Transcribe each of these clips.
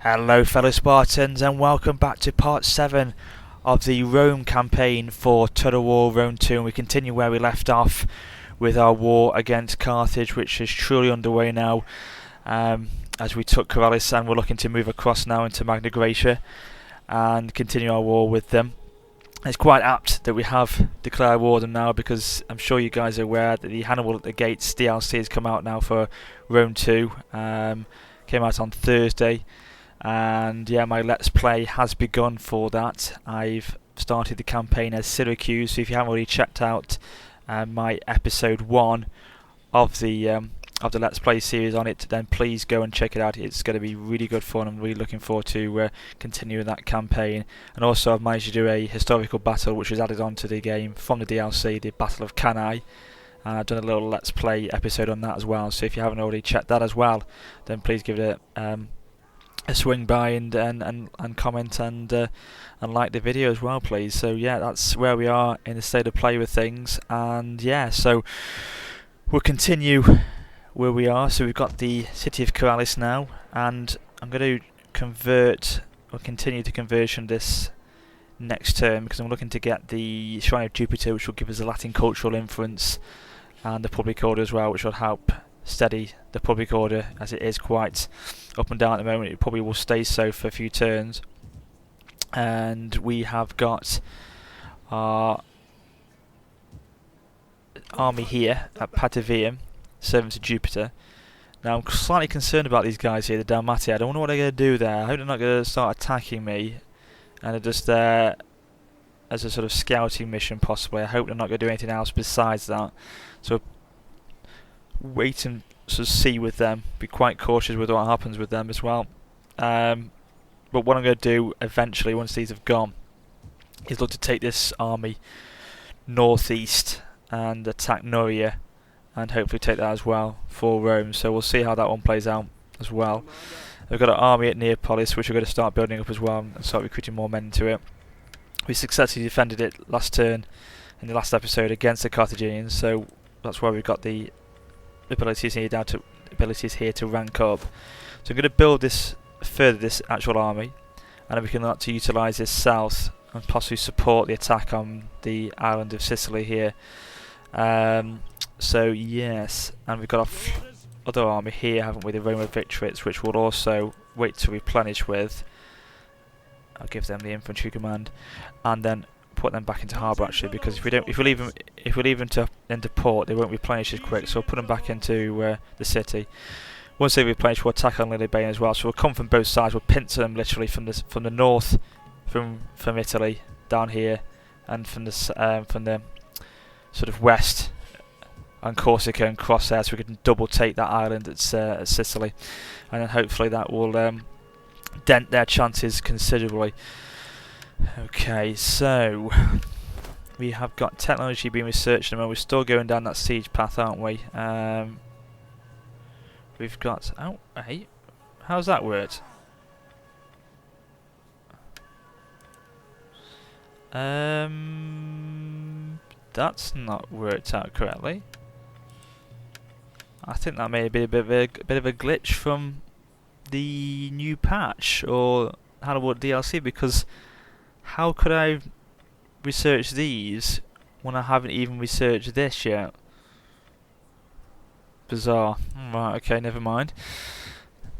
Hello fellow Spartans, and welcome back to part 7 of the Rome campaign for Total War Rome 2, and we continue where we left off with our war against Carthage, which is truly underway now, as we took Corellis and we're looking to move across now into Magna Graecia and continue our war with them. It's quite apt that we have declared war on them now, because I'm sure you guys are aware that the Hannibal at the Gates DLC has come out now for Rome 2. Came out on Thursday, and yeah, my Let's Play has begun for that. I've started the campaign as Syracuse, so if you haven't already checked out my episode 1 of the Let's Play series on it, then please go and check it out. It's going to be really good fun. I'm really looking forward to continuing that campaign. And also I've managed to do a historical battle which was added on to the game from the DLC, the Battle of Cannae. And I've done a little Let's Play episode on that as well, so if you haven't already checked that as well, then please give it a swing by and comment and like the video as well, please. So yeah, that's where we are in the state of play with things. And yeah, so we'll continue where we are. So we've got the city of Corellis now, and I'm going to convert or continue the conversion this next term, because I'm looking to get the Shrine of Jupiter, which will give us a Latin cultural influence, and the public order as well, which will help steady the public order, as it is quite up and down at the moment. It probably will stay so for a few turns. And we have got our army here at Patavium, servants of Jupiter. Now I'm slightly concerned about these guys here, the Dalmati. I don't know what they're going to do there. I hope they're not going to start attacking me and they're just there as a sort of scouting mission possibly. I hope they're not going to do anything else besides that. So wait and sort of see with them. Be quite cautious with what happens with them as well. But what I'm going to do eventually, once these have gone, is look to take this army northeast and attack Nuria, and hopefully take that as well for Rome. So we'll see how that one plays out as well. We've got an army at Neapolis, which we're going to start building up as well and start recruiting more men into it. We successfully defended it last turn in the last episode against the Carthaginians, so that's why we've got the abilities here to rank up. So I'm going to build this further, this actual army, and then we can look to utilise this south and possibly support the attack on the island of Sicily here. So yes, and we've got our other army here, haven't we, the Roman Victrix, which we'll also wait to replenish with. I'll give them the infantry command, and then put them back into harbour actually, because if we leave them into port, they won't replenish as quick. So we'll put them back into the city. Once they replenish, we'll attack on Lilybaean as well. So we'll come from both sides. We'll pincer them literally from the north, from Italy down here, and from the sort of west and Corsica, and cross there, so we can double take that island at Sicily, and then hopefully that will dent their chances considerably. Okay, so we have got technology being researched, and we're still going down that siege path, aren't we? We've got... oh, hey, how's that worked? That's not worked out correctly. I think that may be a bit of a glitch from the new patch or Hannibal DLC, because how could I research these when I haven't even researched this yet? Bizarre. Right, okay, never mind.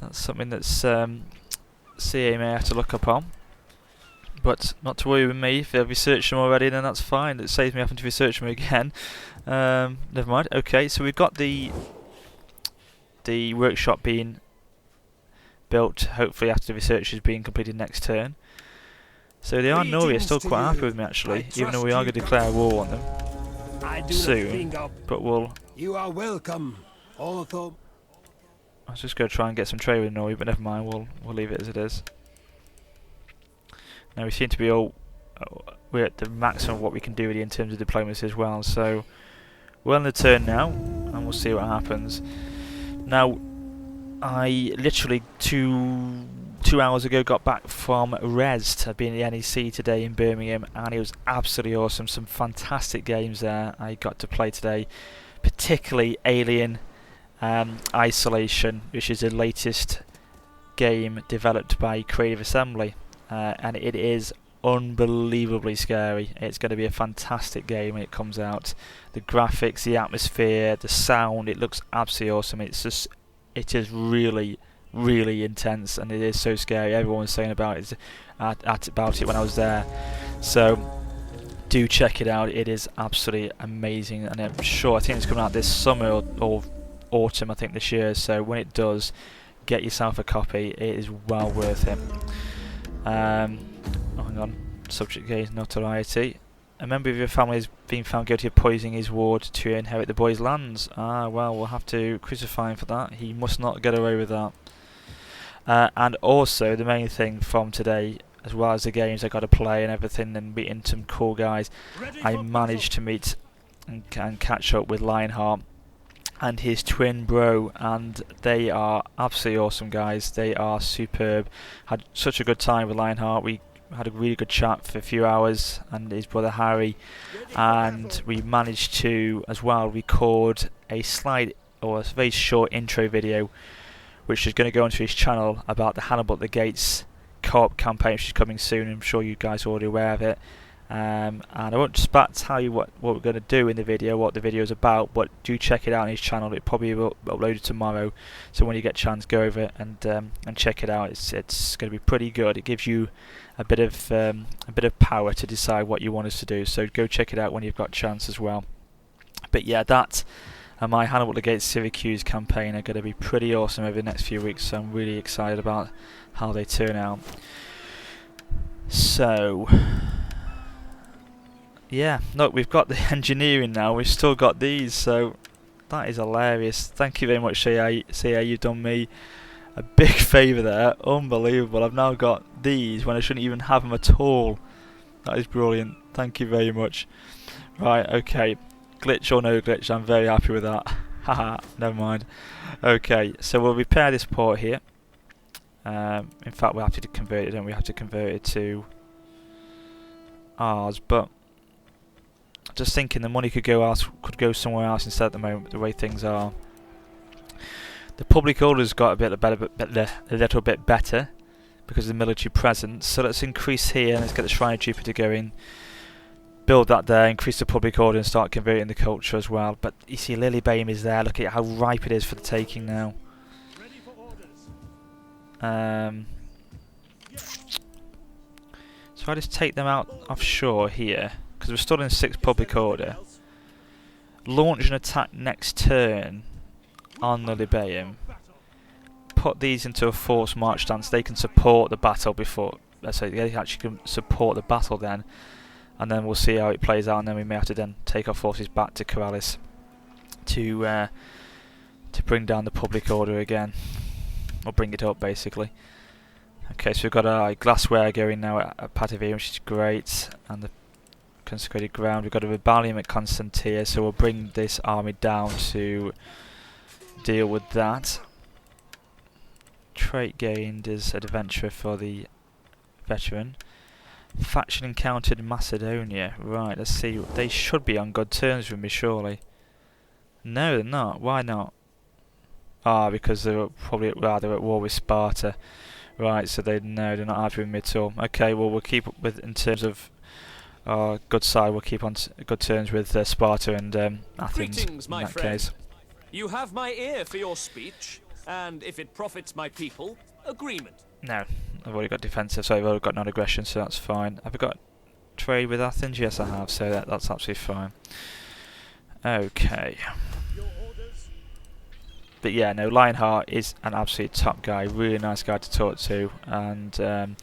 That's something that's CA may have to look up on. But not to worry with me. If they've researched them already, then that's fine. It saves me having to research them again. Never mind. Okay, so we've got the workshop being built, hopefully after the research is being completed next turn. So the Arnori are still quite happy with me actually, even though we are going to declare war on them soon. But you are welcome. I was just going to try and get some trade with Norway, but never mind. We'll leave it as it is. Now we seem to be we're at the maximum of what we can do really in terms of diplomacy as well. So we're on the turn now, and we'll see what happens. Now, I literally two hours ago got back from Resd. I've been at the NEC today in Birmingham, and it was absolutely awesome. Some fantastic games there I got to play today, particularly Alien Isolation, which is the latest game developed by Creative Assembly, and it is unbelievably scary. It's going to be a fantastic game when it comes out. The graphics, the atmosphere, the sound, it looks absolutely awesome. It is really, really intense, and it is so scary. Everyone was saying about it when I was there. So do check it out. It is absolutely amazing, and I'm sure, I think it's coming out this summer or autumn, I think, this year. So when it does, get yourself a copy. It is well worth it. Oh, hang on. Subject gains notoriety. A member of your family has been found guilty of poisoning his ward to inherit the boy's lands. Ah, well, we'll have to crucify him for that. He must not get away with that. And also, the main thing from today, as well as the games I got to play and everything, and meeting some cool guys, I managed to meet and catch up with Lionheart and his twin bro, and they are absolutely awesome guys. They are superb. Had such a good time with Lionheart. We had a really good chat for a few hours, and his brother Harry, and we managed to as well record a very short intro video, which is going to go onto his channel, about the Hannibal at the Gates co-op campaign, which is coming soon. I'm sure you guys are already aware of it. And I won't just tell you what we're going to do in the video, what the video is about, but do check it out on his channel. It probably will be uploaded tomorrow, so when you get a chance, go over it and check it out. It's going to be pretty good. It gives you a bit of power to decide what you want us to do. So go check it out when you've got a chance as well. But yeah, that and my Hannibal at the Gates Syracuse campaign are going to be pretty awesome over the next few weeks. So I'm really excited about how they turn out. So yeah, look, we've got the engineering now. We've still got these, so that is hilarious. Thank you very much, CA. You've done me a big favour there. Unbelievable. I've now got these when I shouldn't even have them at all. That is brilliant. Thank you very much. Right, okay. Glitch or no glitch, I'm very happy with that. Haha, never mind. Okay, so we'll repair this port here. In fact, we'll have to convert it, and we have to convert it to ours, but just thinking the money could go somewhere else instead at the moment, the way things are. The public order's got a little bit better because of the military presence. So let's increase here, and let's get the Shrine of Jupiter going. Build that there, increase the public order, and start converting the culture as well. But you see, Lilybane is there. Look at how ripe it is for the taking now. So I just take them out offshore here, because we're still in 6th public order. Launch an attack next turn on Lilybane. Put these into a forced march stance. They can support the battle before. Let's say they actually can support the battle then, and then we'll see how it plays out. And then we may have to then take our forces back to Corellis to bring down the public order again, or bring it up basically. Okay, so we've got our glassware going now at Patavia, which is great, and the consecrated ground. We've got a rebellion at Constantia, so we'll bring this army down to deal with that. Trait gained is adventurer for the veteran. Faction encountered in Macedonia. Right, let's see. They should be on good terms with me, surely. No, they're not. Why not? Ah, because they're they're at war with Sparta. Right, so they're not happy with me at all. Okay, well, we'll keep up with, in terms of our good side, we'll keep on good terms with Sparta and Athens. Greetings, my friend. Case. You have my ear for your speech, and if it profits my people, agreement. No, I've already got defensive, so I've already got non-aggression, so that's fine. Have I got trade with Athens? Yes, I have, so that's absolutely fine. Okay. But yeah, no, Lionheart is an absolute top guy, really nice guy to talk to, and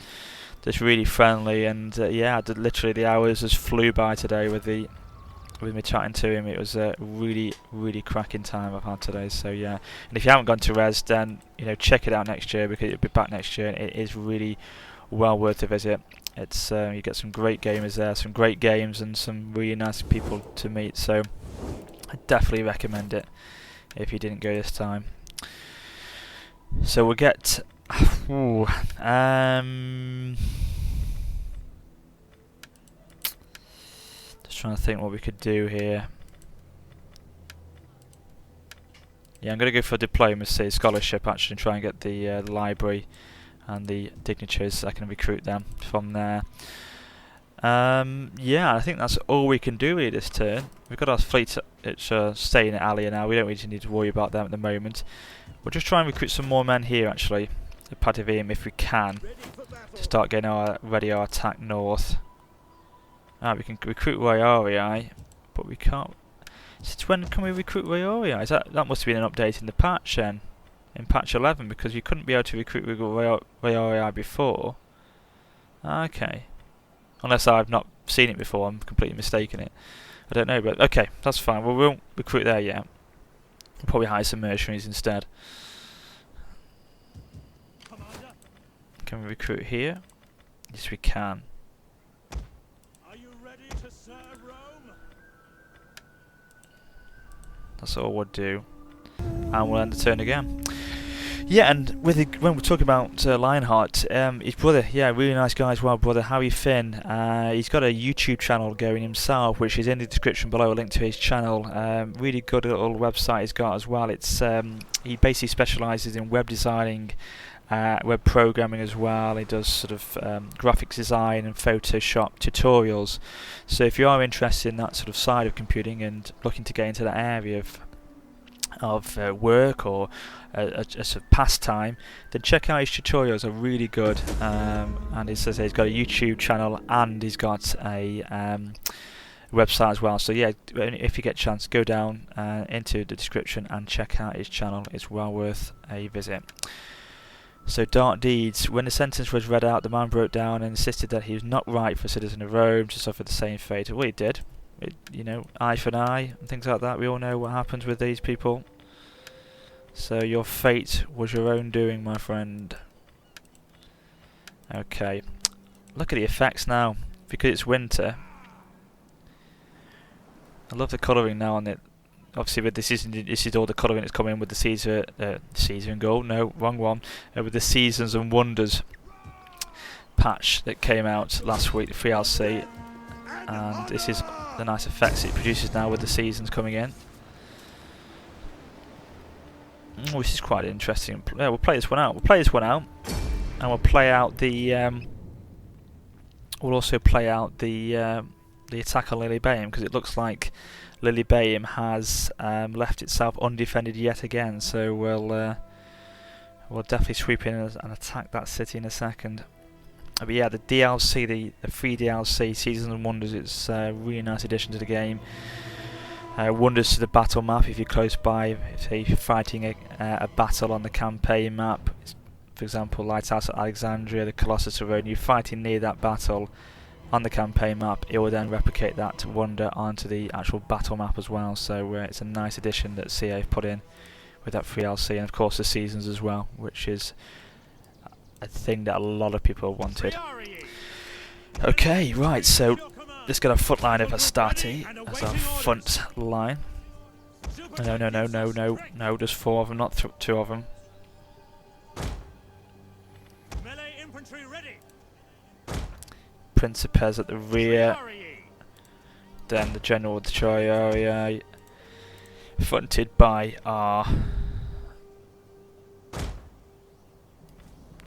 just really friendly, and yeah, literally the hours just flew by today with me chatting to him. It was a really, really cracking time I've had today. So yeah, and if you haven't gone to Res, then check it out next year, because it'll be back next year. And it is really well worth a visit. It's you get some great gamers there, some great games, and some really nice people to meet. So I definitely recommend it if you didn't go this time. So we'll get just trying to think what we could do here. Yeah, I'm going to go for diplomacy, scholarship actually, and try and get the library and the dignitaries. I can recruit them from there. Yeah, I think that's all we can do really this turn. We've got our fleet. It's staying at Alia now. We don't really need to worry about them at the moment. We'll just try and recruit some more men here actually, at Patavium if we can, to start getting ready our attack north. We can recruit Warriorii, but we can't. Since when can we recruit Warriorii? That must have been an update in the patch then, in patch 11, because you couldn't be able to recruit Warriorii before. Okay. Unless I've not seen it before, I'm completely mistaken it. I don't know, but okay, that's fine. We won't recruit there yet. We'll probably hire some mercenaries instead. Can we recruit here? Yes, we can. Are you ready to serve Rome? That's all we'll do. And we'll end the turn again. Yeah, and when we're talking about Lionheart, his brother, yeah, really nice guy as well, brother Harry Finn. He's got a YouTube channel going himself, which is in the description below, a link to his channel. Really good little website he's got as well. It's he basically specialises in web designing, web programming as well. He does sort of graphics design and Photoshop tutorials. So if you are interested in that sort of side of computing and looking to get into that area of work or a sort of pastime, then check out his tutorials. Are really good, and he says he's got a YouTube channel and he's got a website as well. So yeah, if you get a chance, go down into the description and check out his channel. It's well worth a visit. So dark deeds. When the sentence was read out, the man broke down and insisted that he was not right for a citizen of Rome to suffer the same fate. Well, he did. You know, eye for an eye and things like that. We all know what happens with these people. So your fate was your own doing, my friend. Okay, look at the effects now. Because it's winter, I love the colouring now on it. Obviously, with this is all the colouring that's coming with the Caesar and Gold. No, wrong one. With the Seasons and Wonders patch that came out last week, the 3LC, and this is the nice effects it produces now with the seasons coming in. This is quite interesting. Yeah, we'll play this one out. And we'll play out the. We'll also play out the attack on Lilybaeum, because it looks like Lilybaeum has left itself undefended yet again. So we'll definitely sweep in and attack that city in a second. But yeah, the DLC, the free DLC, Seasons and Wonders, it's a really nice addition to the game. Wonders to the battle map if you're close by, if you're fighting a battle on the campaign map, for example Lighthouse at Alexandria, the Colossus of Rhodes, you're fighting near that battle on the campaign map, it will then replicate that wonder onto the actual battle map as well. So it's a nice addition that CA have put in with that free DLC, and of course the seasons as well, which is a thing that a lot of people wanted. Okay, right, so let's get our front line of Astarte as our front line. No, there's 4 of them, not 2 of them. Melee infantry ready. Principes at the rear, then the General of the Warriorii, fronted by our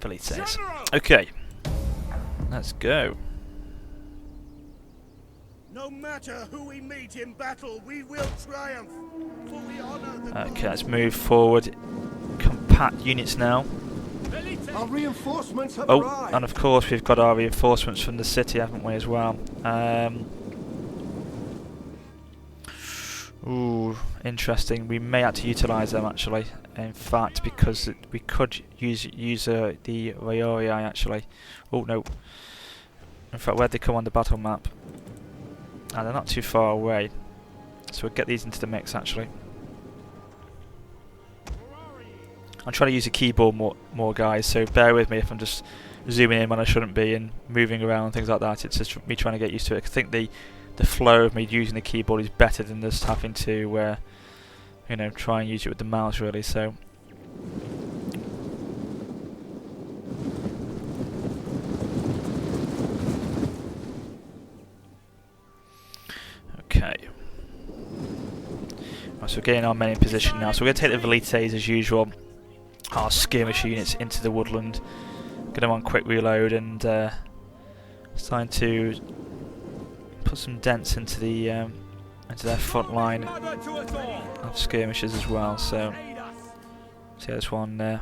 Velites. Okay, let's go. No matter who we meet in battle, we will triumph. For we honor the Okay, let's move forward. Compact units now. Our reinforcements have Oh, arrived. and of course we've got our reinforcements from the city, haven't we, as well? Ooh, interesting. We may have to utilise them actually. In fact, because we could use the Warriorii actually. Oh no. In fact, where'd they come on the battle map? And they're not too far away, so we'll get these into the mix actually. I'm trying to use the keyboard more guys, so bear with me if I'm just zooming in when I shouldn't be and moving around and things like that. It's just me trying to get used to it. I think the flow of me using the keyboard is better than just having to you know, try and use it with the mouse really. So okay. So we're getting our men in position now. So we're going to take the velites as usual, our skirmish units into the woodland, get them on quick reload, and starting to put some dents into their front line of skirmishers as well. So see how this one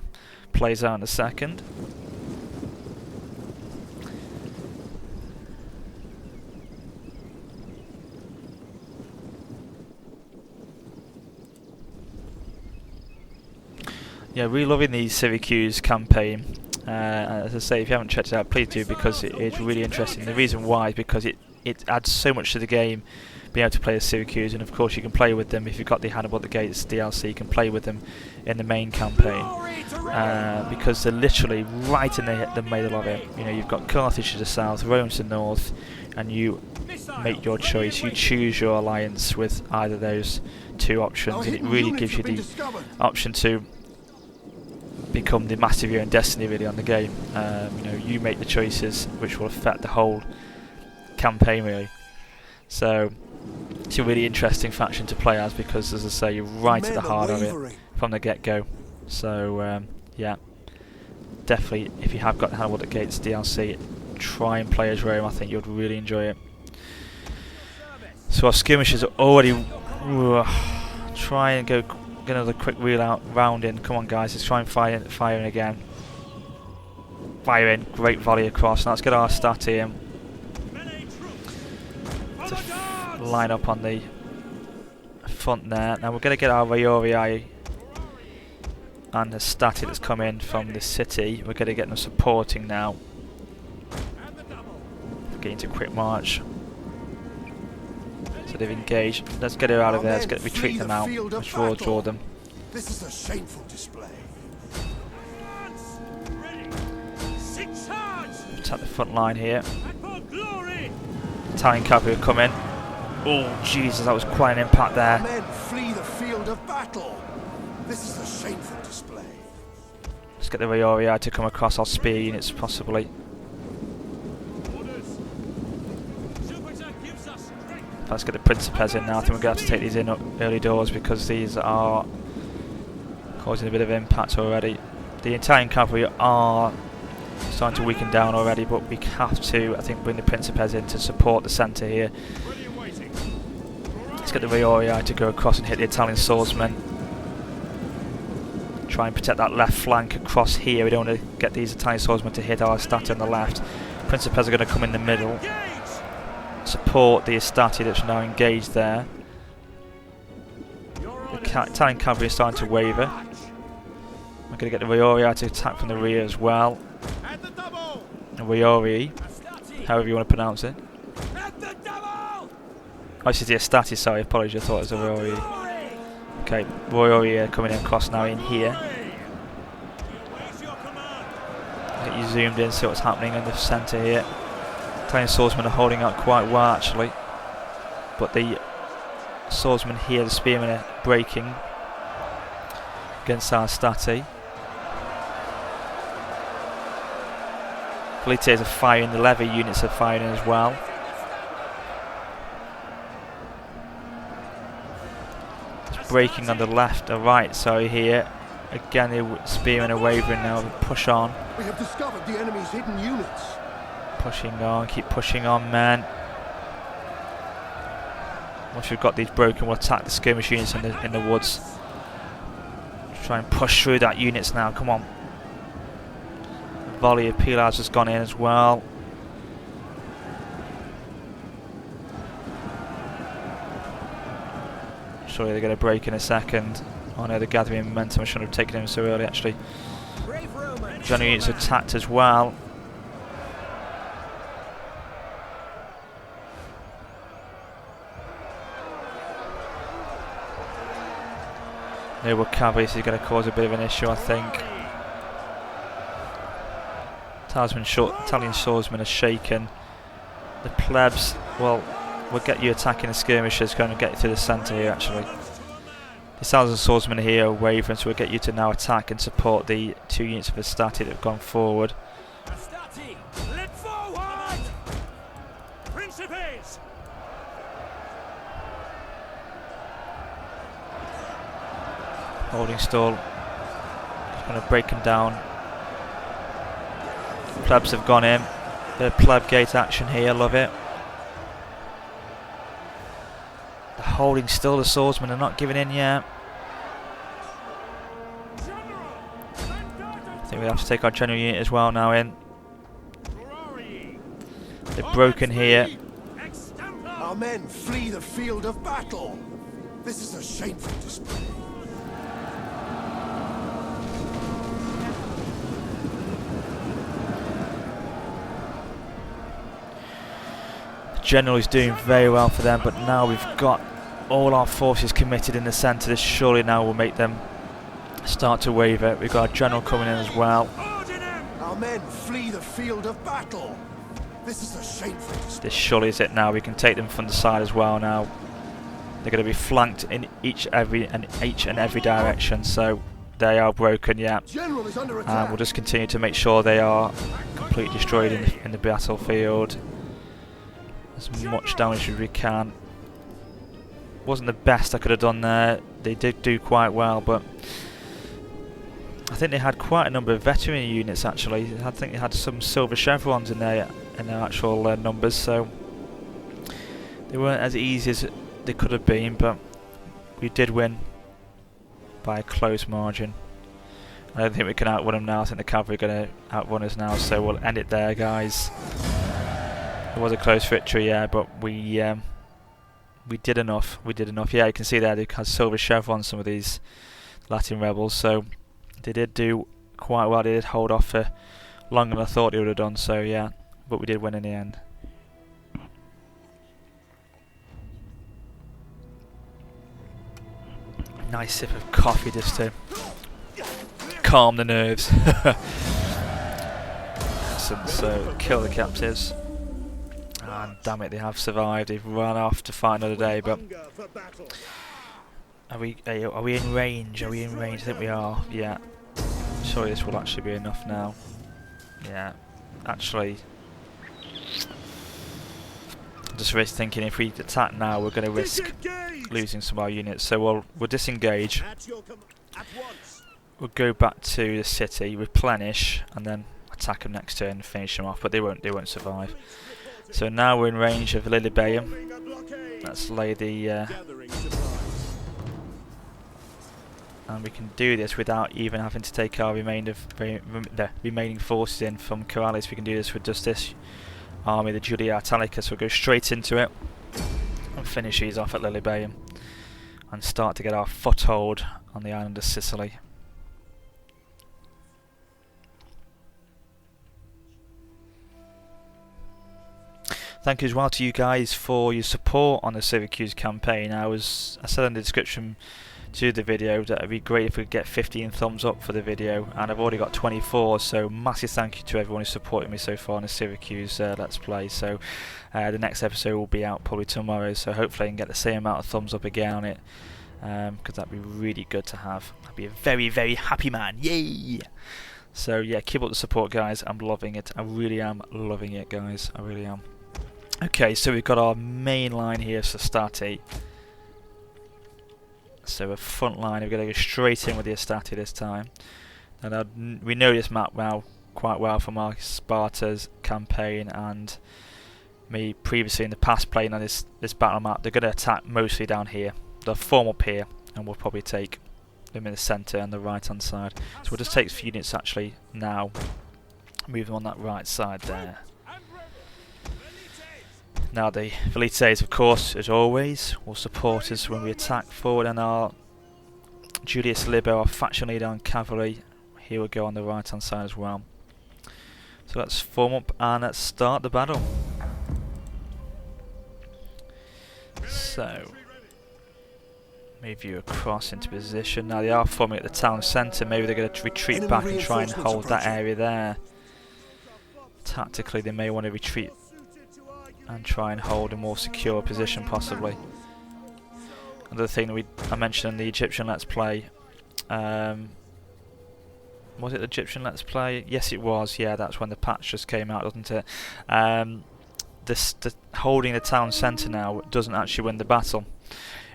plays out in a second. Yeah, really loving the Syracuse campaign. As I say, if you haven't checked it out, please do, because it's really interesting. The reason why is because it adds so much to the game, being able to play as Syracuse, and of course you can play with them if you've got the Hannibal at the Gates DLC. You can play with them in the main campaign because they're literally right in the middle of it. You know, you've got Carthage to the south, Rome to the north, and you make your choice. You choose your alliance with either of those two options, and it really gives you the option to become the master of your own destiny really on the game. You know, you make the choices which will affect the whole campaign really. So it's a really interesting faction to play as, because as I say, you're right at the heart of it from the get-go. So yeah, definitely if you have got the Hannibal at Gates DLC, try and play as Rome. I think you'd really enjoy it. So our skirmishers are already try and get another quick round in. Come on guys, let's try and fire in again. Fire in, great volley across. Now let's get our stat here to line up on the front there. Now we're going to get our Warriorii and the static that's come in from the city. We're going to get them supporting now. Getting to quick march. So they've engaged. Let's get her out of there. Let's retreat them out. Let's draw them. This is a shameful display. Attack the front line here. Italian cavalry come in. Oh Jesus, that was quite an impact there. Men flee the field of battle. This is a shameful display. Let's get the Warriorii to come across our spear units possibly. Let's get the Principes in now. I think we're going to have to take these in early doors, because these are causing a bit of impact already. The Italian cavalry are starting to weaken down already, but we have to, I think, bring the Principes in to support the centre here. Let's get the Warriorii to go across and hit the Italian swordsmen. Try and protect that left flank across here. We don't want to get these Italian swordsmen to hit our stat on the left. Principes are going to come in the middle, support the Estati that's now engaged there. The Italian cavalry is starting to waver. We're going to get the Warriorii to attack from the rear as well. The Warriorii, however you want to pronounce it. Oh, this is the Estati, sorry, apologies, I thought it was a Warriorii. Okay, Warriorii coming across now in here. Get you zoomed in, see what's happening in the centre here. Italian swordsmen are holding out quite well actually, but the swordsmen here, the spearmen, are breaking against our stati. Velites are firing, the levy units are firing as well. It's breaking on the left or right, sorry, here. Again, the spearmen are wavering now, push on. We have discovered the enemy's hidden units. Pushing on, keep pushing on, man. Once we've got these broken, we'll attack the skirmish units in the woods. Try and push through that units now, come on. A volley of Pilars has gone in as well. Surely they're going to break in a second. Oh no, they're gathering momentum. I shouldn't have taken him so early actually. General units attacked as well. Noble cavalry is going to cause a bit of an issue, I think. Italian swordsmen are shaken. The plebs, well, we'll get you attacking the skirmishers, going to get you through the centre here actually. The Italian swordsmen here are wavering, so we'll get you to now attack and support the two units of Estati that have gone forward. Estati, lead forward! Principes! Holding still. Going to break them down. Plebs have gone in. The pleb gate action here, love it. They're holding still, the swordsmen are not giving in yet. I think we have to take our general unit as well now in. They're broken here. Our men flee the field of battle. This is a shameful display. General is doing very well for them, but now we've got all our forces committed in the centre. This surely now will make them start to waver. We've got our general coming in as well. Our men flee the field of battle. This is a shameful display. This surely is it now. We can take them from the side as well now. They're going to be flanked in each and every direction, so they are broken, yeah. General is under And attack. we'll just continue to make sure they are completely destroyed in the battlefield. As much damage as we can. Wasn't the best I could have done there. They did do quite well, but I think they had quite a number of veteran units actually. I think they had some silver chevrons in their actual numbers, so they weren't as easy as they could have been, but we did win by a close margin. I don't think we can outrun them now. I think the cavalry are going to outrun us now, so we'll end it there, guys. It was a close victory, yeah, but we did enough. We did enough. Yeah, you can see there they had silver chevrons, some of these Latin rebels, so they did do quite well. They did hold off for longer than I thought they would have done, so yeah, but we did win in the end. Nice sip of coffee just to calm the nerves. So kill the captives. And damn it, they have survived. They've run off to fight another day, but are we in range? Are we in range? I think we are. Yeah. Surely this will actually be enough now. Yeah. Actually, I'm just risk thinking if we attack now, we're going to risk losing some of our units. So we'll disengage. We'll go back to the city, replenish, and then attack them next turn and finish them off. But they won't survive. So now we're in range of Lillibeum. Let's lay the and we can do this without even having to take our the remaining forces in from Corrales. We can do this with just this army, the Julia Italicus. We'll go straight into it and finish these off at Lillibeum and start to get our foothold on the island of Sicily. Thank you as well to you guys for your support on the Syracuse campaign. I said in the description to the video that it'd be great if we could get 15 thumbs up for the video, and I've already got 24, so massive thank you to everyone who's supported me so far on the Syracuse Let's Play. So the next episode will be out probably tomorrow, so hopefully I can get the same amount of thumbs up again on it, because that'd be really good to have. I'd be a very, very happy man. Yay! So yeah, keep up the support, guys. I'm loving it. I really am loving it, guys. I really am. Okay, so we've got our main line here, Sestati. So a front line, we're going to go straight in with the Estati this time. And we know this map now quite well from our Sparta's campaign and me previously in the past playing on this battle map. They're going to attack mostly down here. They'll form up here, and we'll probably take them in the centre and the right hand side. So we'll just take a few units actually now, move them on that right side there. Now the Velites, of course, as always, will support us when we attack forward, and our Julius Libo, our faction leader on cavalry, he will go on the right hand side as well. So let's form up and let's start the battle. So, move you across into position. Now they are forming at the town centre, maybe they're going to retreat back and try and hold that area there. Tactically they may want to retreat and try and hold a more secure position possibly. Another thing that I mentioned in the Egyptian Let's Play, was it the Egyptian Let's Play? Yes it was, yeah, that's when the patch just came out, wasn't it? Holding the town centre now doesn't actually win the battle.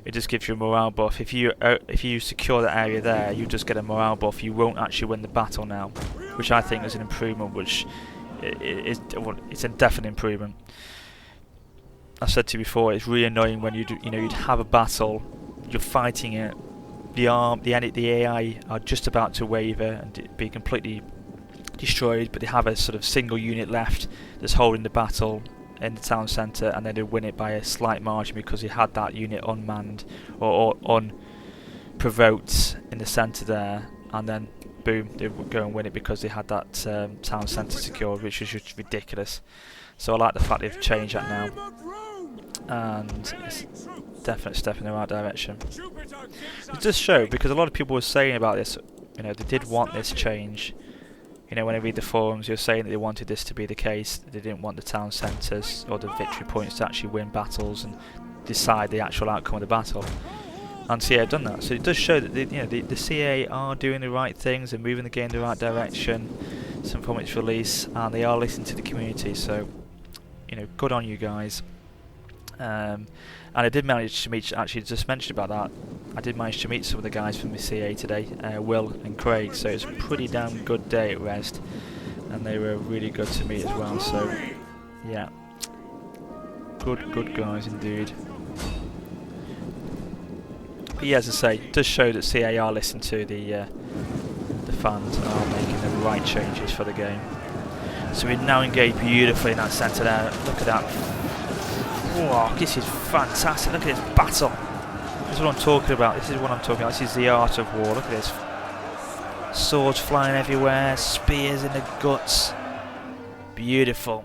it just gives you a morale buff. If you secure that area there, you just get a morale buff. You won't actually win the battle now, which I think is an improvement. Which it's a definite improvement. I said to you before, it's really annoying when you'd have a battle, you're fighting it, the AI are just about to waver and be completely destroyed, but they have a sort of single unit left that's holding the battle in the town centre, and then they win it by a slight margin because they had that unit unmanned or unprovoked in the centre there, and then boom, they would go and win it because they had that town centre secured, which is just ridiculous. So I like the fact they've changed that now, and it's definitely a step in the right direction. It does show, because a lot of people were saying about this, they did want this change. When I read the forums, you're saying that they wanted this to be the case. They didn't want the town centres or the victory points to actually win battles and decide the actual outcome of the battle. And CA have done that, so it does show that the CA are doing the right things and moving the game in the right direction from its release, and they are listening to the community. So, good on you guys. And I did manage to meet, actually just mentioned about that, I did manage to meet some of the guys from the CA today, Will and Craig, so it's a pretty damn good day at Rest, and they were really good to meet as well, so yeah, good guys indeed. But yeah, as I say, it does show that CA are listening to the fans and are making the right changes for the game. So we now engage beautifully in that centre there. Look at that. Wow, this is fantastic. Look at this battle. This is what I'm talking about. This is the art of war. Look at this. Swords flying everywhere, spears in the guts. Beautiful.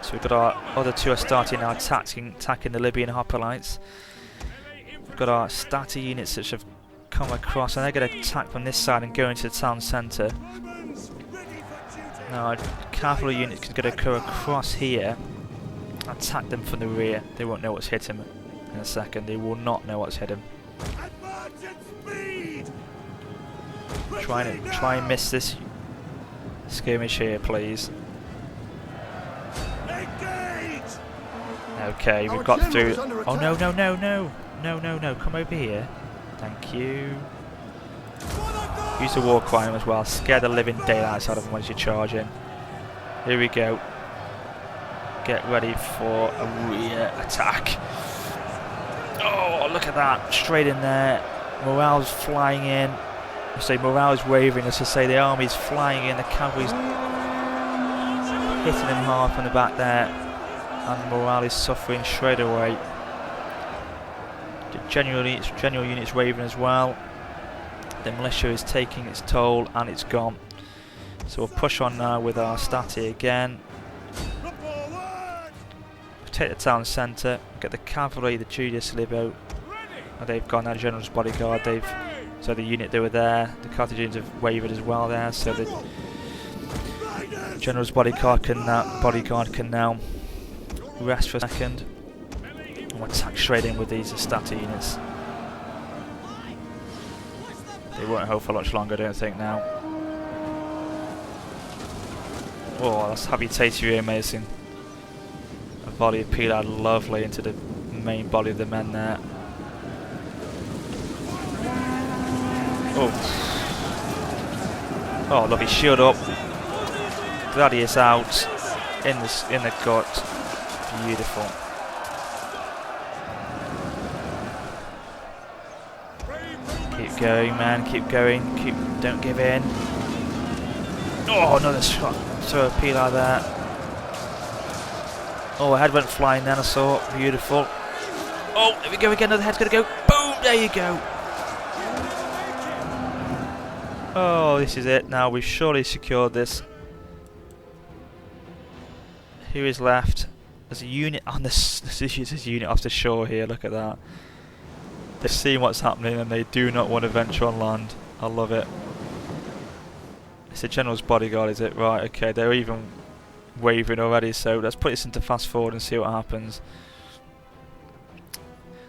So we've got our other two are starting now attacking the Libyan hoplites. We've got our starter units which have come across, and they're going to attack from this side and go into the town centre. Now our cavalry units can going to go across here, attack them from the rear. They won't know what's hit him in a second. They will not know what's hit him. Try and miss this skirmish here, please. Okay, we've got through. Oh no! Come over here. Thank you. Use the war cry as well. Scare the living daylights out of them once you're charging. Here we go. Get ready for a rear attack. Oh, look at that! Straight in there. Morale's flying in. I say morale's wavering. As I say, the army's flying in. The cavalry's hitting them hard from the back there, and morale is suffering straight away. The general unit's wavering as well. The militia is taking its toll, and it's gone. So we'll push on now with our stati again. Take the town centre, get the cavalry, the Julius Libo. Oh, they've gone now, General's bodyguard. So the unit that were there, the Carthaginians have wavered as well there. So the General's bodyguard can now rest for a second. And we'll attack straight in with these stati units. They won't hold for much longer, I don't think now. Oh, that's habitatio amazing. A volley of Pilar lovely into the main body of the men there. Oh, lovely, shield up. Gladius out in the gut. Beautiful. Keep going, man. Keep going. Don't give in. Oh, another shot. Throw a Pilar there. Oh, a head went flying then, I saw. Beautiful. Oh, there we go again. Another head's going to go. Boom! There you go. Oh, this is it. Now we've surely secured this. Who is left? There's a unit on this. There's a unit off the shore here. Look at that. They've seen what's happening and they do not want to venture on land. I love it. It's the General's bodyguard, is it? Right, okay. They're even wavering already, so let's put this into fast forward and see what happens.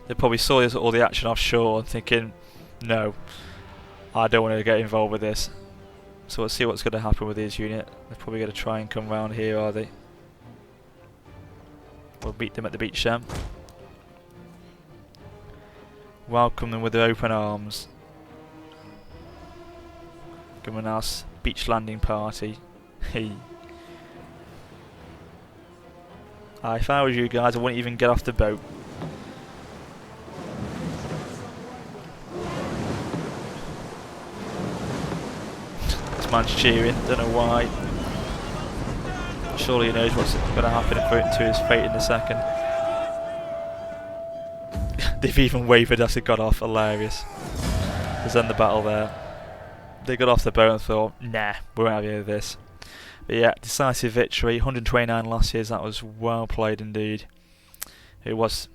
They probably saw all the action offshore and thinking, no, I don't want to get involved with this. So we'll see what's going to happen with this unit. They're probably going to try and come round here, are they? We'll beat them at the beach then. welcome them with their open arms. Giving us beach landing party. Hey. If I was you guys, I wouldn't even get off the boat. This man's cheering, don't know why. Surely he knows what's going to happen to his fate in a second. They've even wavered as it got off, hilarious. There's end the battle there. They got off the boat and thought, nah, we're out of here with this. But yeah, decisive victory, 129 losses, that was well played indeed. It was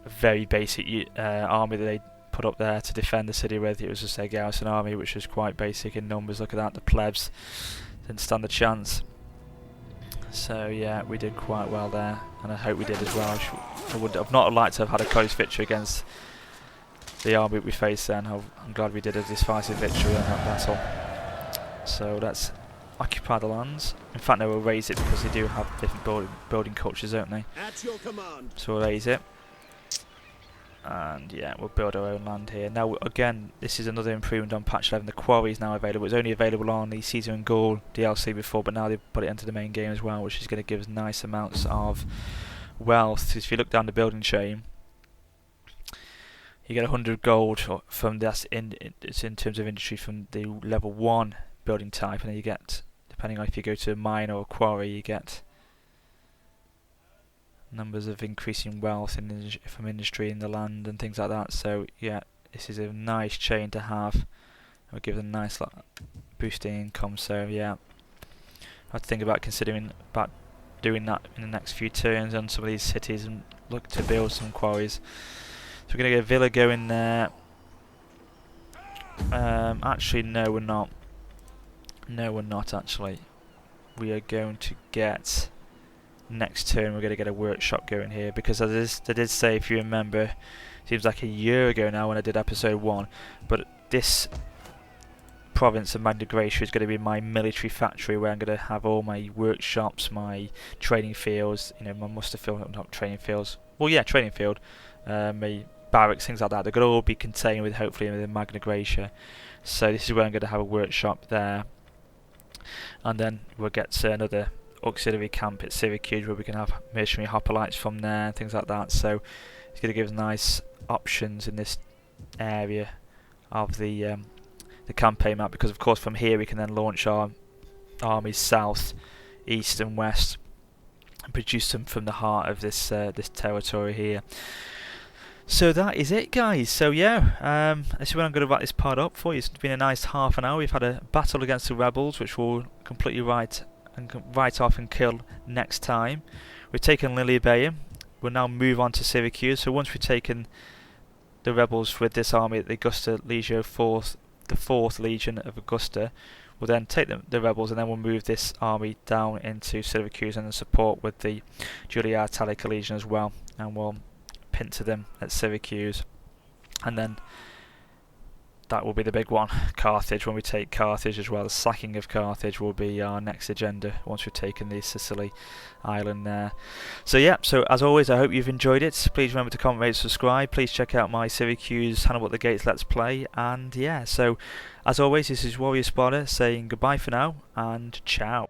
a very basic army that they put up there to defend the city with. It was just a garrison army which was quite basic in numbers. Look at that, the plebs didn't stand a chance. So yeah, we did quite well there, and I hope we did as well. I would have not liked to have had a close victory against the army we faced then. I'm glad we did a decisive victory on that battle. So let's occupy the lands. In fact, no, we'll raise it because they do have different building cultures, don't they? At your command. So we'll raise it. And yeah, we'll build our own land here. Now, again, this is another improvement on patch 11. The quarry is now available. It was only available on the Caesar and Gaul DLC before, but now they've put it into the main game as well, which is going to give us nice amounts of wealth. If you look down the building chain, you get 100 gold from this. It's in terms of industry from the level 1 building type, and then you get, depending on if you go to a mine or a quarry, you get numbers of increasing wealth from industry in the land and things like that. So yeah, this is a nice chain to have. It'll give them a nice boosting income. So yeah, I have to think about doing that in the next few turns on some of these cities and look to build some quarries. So we're going to get a villa going there. Actually, no, we're not. No, we're not actually. We are going to get, next turn, we're going to get a workshop going here, because I did say, if you remember, seems like a year ago now when I did episode 1, but this province of Magna Graecia is going to be my military factory, where I'm going to have all my workshops, my training fields, you know, my muster field, not training fields, well yeah, training field, my barracks, things like that. They're going to all be contained with, hopefully, within Magna Graecia. So this is where I'm going to have a workshop there. And then we'll get another auxiliary camp at Syracuse, where we can have mercenary hoplites from there, things like that. So it's going to give us nice options in this area of the campaign map, because of course from here we can then launch our armies south, east and west and produce them from the heart of this this territory here. So that is it, guys. So yeah, this is where I'm going to wrap this part up for you. It's been a nice half an hour. We've had a battle against the rebels, which we'll completely write off and kill next time. We've taken Lilybaeum. We'll now move on to Syracuse. So once we've taken the rebels with this army at the Augusta Legio the 4th Legion of Augusta, we'll then take the rebels, and then we'll move this army down into Syracuse and then support with the Julia Italica Legion as well, and we'll pincer them at Syracuse, and then that will be the big one, Carthage. When we take Carthage as well, the sacking of Carthage will be our next agenda once we've taken the Sicily island there. So yeah, so as always, I hope you've enjoyed it. Please remember to comment, rate, subscribe. Please check out my Syracuse Hannibal at the Gates Let's Play, and yeah, so as always, this is WarriorofSparta saying goodbye for now, and ciao.